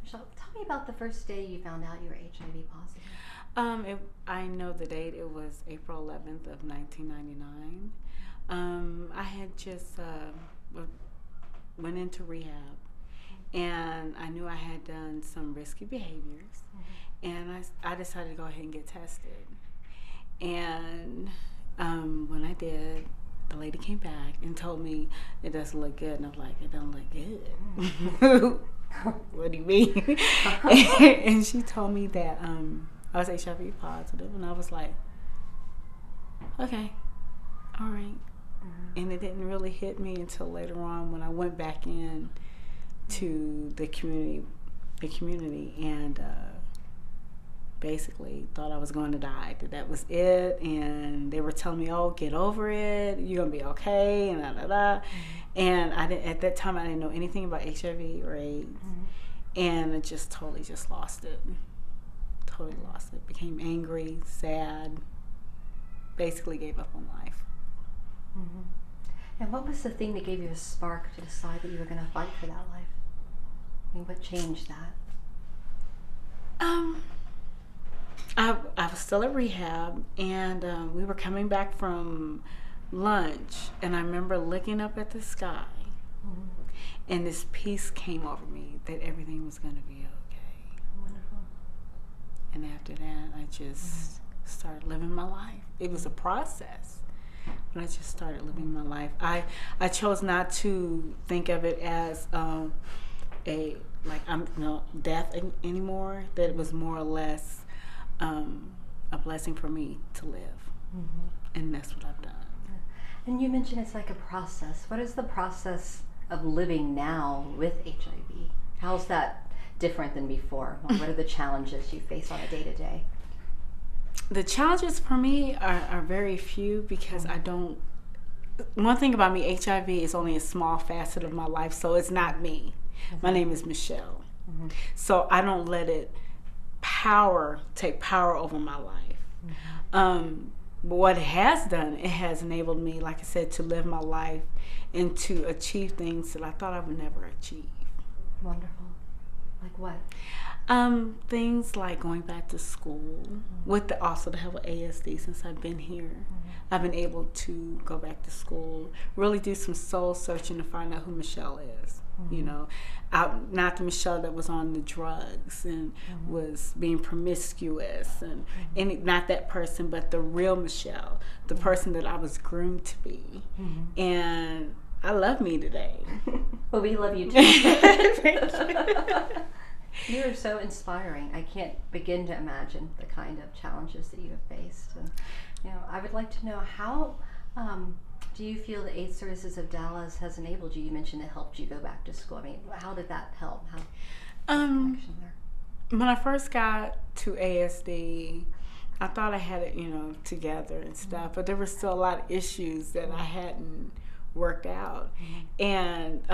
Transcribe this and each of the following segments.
Michelle, tell me about the first day you found out you were HIV positive. I know the date. It was April 11th of 1999. I had just went into rehab, and I knew I had done some risky behaviors, and I decided to go ahead and get tested. And when I did, the lady came back and told me it doesn't look good, and I'm like, it don't look good. What do you mean? And she told me that I was HIV positive, and I was like, okay, all right. And it didn't really hit me until later on when I went back in to the community, and basically thought I was going to die. That was it, and they were telling me, "Oh, get over it. You're gonna be okay." And da da da. And I didn't, at that time, I didn't know anything about HIV or AIDS, and I just totally just lost it. Totally lost it. Became angry, sad. Basically, gave up on life. And what was the thing that gave you a spark to decide that you were going to fight for that life? I mean, what changed that? I was still at rehab, and we were coming back from lunch, and I remember looking up at the sky, and this peace came over me that everything was going to be okay. Wonderful. And after that, I just started living my life. It was a process, but I just started living my life. I chose not to think of it as death anymore. That it was more or less a blessing for me to live, and that's what I've done. And you mentioned it's like a process. What is the process of living now with HIV? How's that different than before? What are the challenges you face on a day-to-day? The challenges for me are very few because I don't. One thing about me, HIV is only a small facet of my life, so it's not me. My name is Michelle. So I don't let it take power over my life. But what it has done, it has enabled me, like I said, to live my life and to achieve things that I thought I would never achieve. Wonderful. Like what? Things like going back to school, with also the help of ASD. Since I've been here, I've been able to go back to school, really do some soul searching to find out who Michelle is. You know, not the Michelle that was on the drugs and was being promiscuous, and not that person, but the real Michelle, the person that I was groomed to be. And I love me today. Well, we love you too. You are so inspiring. I can't begin to imagine the kind of challenges that you have faced. And I would like to know how do you feel the AIDS Services of Dallas has enabled you? You mentioned it helped you go back to school. I mean, how did that help? How connection there? When I first got to ASD, I thought I had it, together and stuff, but there were still a lot of issues that I hadn't worked out. And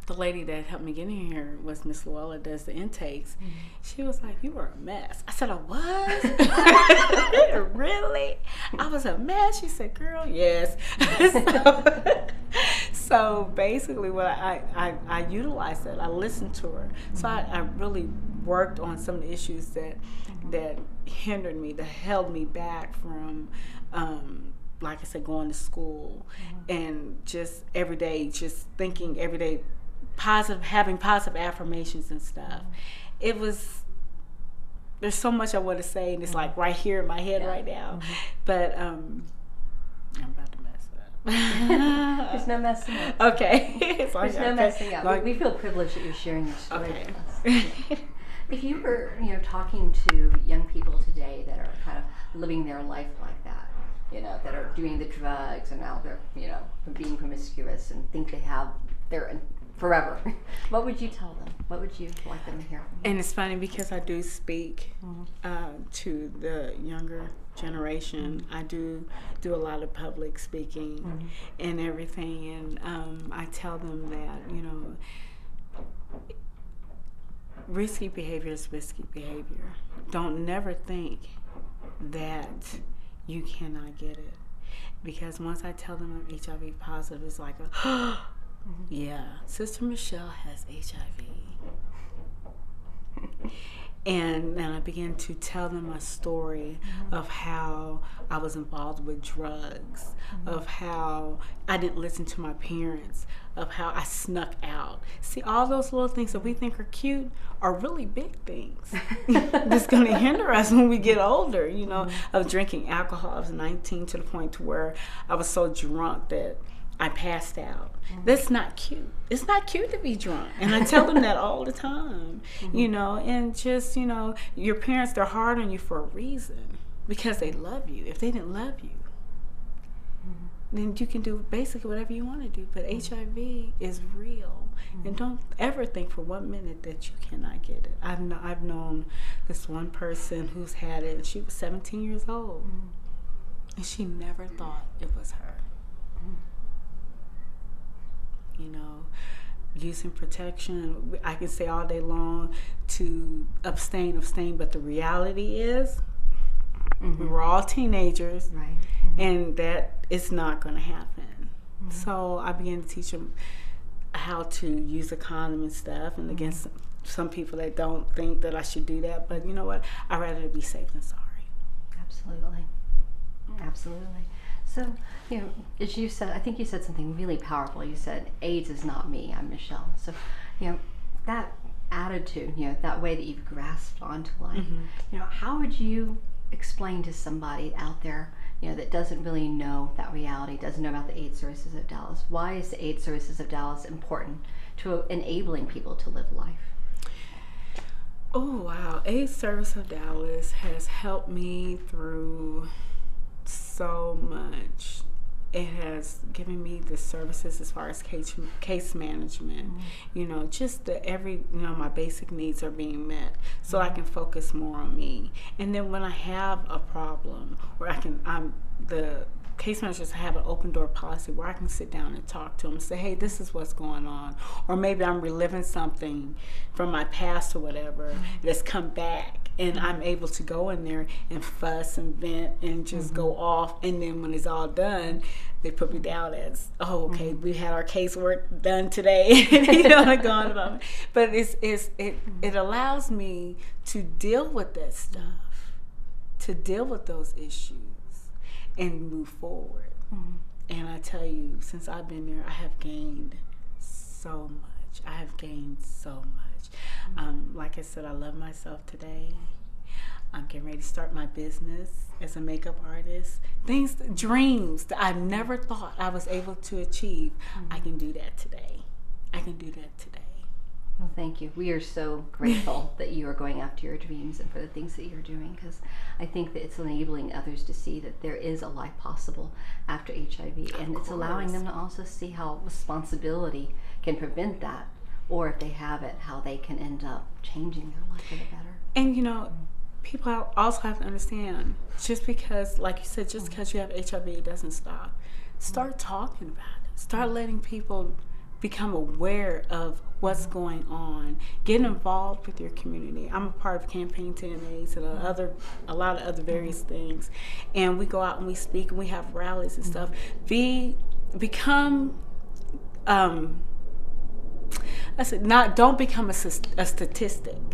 the lady that helped me get in here was Miss Luella, does the intakes. She was like, "You were a mess." I said, "I was?" Really? I was a mess? She said, "Girl, yes." So basically what I utilized that. I listened to her. So I really worked on some of the issues that hindered me, that held me back from like I said, going to school and just every day, just thinking every day positive, having positive affirmations and stuff. It was, there's so much I want to say, and it's like right here in my head right now. But I'm about to mess up. There's no messing up. Okay. There's no messing up. We feel privileged that you're sharing your story with us. If you were, talking to young people today that are kind of living their life like that, that are doing the drugs and now they're, being promiscuous and think they're in forever, what would you tell them? What would you like them to hear from you? And it's funny because I do speak to the younger generation. I do a lot of public speaking and everything, and I tell them that, risky behavior is risky behavior. Don't never think that you cannot get it, because once I tell them I'm HIV positive, it's like Yeah, Sister Michelle has HIV. And then I began to tell them my story of how I was involved with drugs, of how I didn't listen to my parents, of how I snuck out. See, all those little things that we think are cute are really big things that's going to hinder us when we get older. You know, of drinking alcohol. I was 19 to the point to where I was so drunk that I passed out. That's not cute. It's not cute to be drunk. And I tell them that all the time, you know, and just, you know, your parents, they're hard on you for a reason because they love you. If they didn't love you, then you can do basically whatever you want to do. But HIV is real. And don't ever think for 1 minute that you cannot get it. I've known this one person who's had it, and she was 17 years old. And she never thought it was her. You know, using protection, I can say all day long to abstain, but the reality is we were all teenagers, Right. and that it's not going to happen. So I began to teach them how to use a condom and stuff, and against some people that don't think that I should do that, but you know what, I'd rather be safe than sorry. Absolutely. Absolutely. So, you know, as you said, I think you said something really powerful. You said, AIDS is not me, I'm Michelle. So, you know, that attitude, you know, that way that you've grasped onto life, you know, how would you explain to somebody out there, you know, that doesn't really know that reality, doesn't know about the AIDS Services of Dallas? Why is the AIDS Services of Dallas important to enabling people to live life? Oh, wow. AIDS Service of Dallas has helped me through so much. It has given me the services as far as case management, you know, just my basic needs are being met, so I can focus more on me. And then when I have a problem, where the case managers have an open door policy where I can sit down and talk to them and say, hey, this is what's going on. Or maybe I'm reliving something from my past or whatever that's come back. And I'm able to go in there and fuss and vent and just go off. And then when it's all done, they put me down as, oh, okay, we had our casework done today. You know, like going about it. But it allows me to deal with that stuff, to deal with those issues and move forward. And I tell you, since I've been there, I have gained so much. I have gained so much. Like I said, I love myself today. I'm getting ready to start my business as a makeup artist. Dreams that I never thought I was able to achieve. I can do that today. Well, thank you. We are so grateful that you are going after your dreams and for the things that you're doing, because I think that it's enabling others to see that there is a life possible after HIV, and it's allowing them to also see how responsibility can prevent that, or if they have it, how they can end up changing their life for the better. And you know, people also have to understand, just because, like you said, just because you have HIV, it doesn't stop. Start talking about it. Start letting people become aware of what's going on. Get involved with your community. I'm a part of Campaign to End AIDS and a lot of other various things. And we go out and we speak and we have rallies and stuff. Don't become a statistic.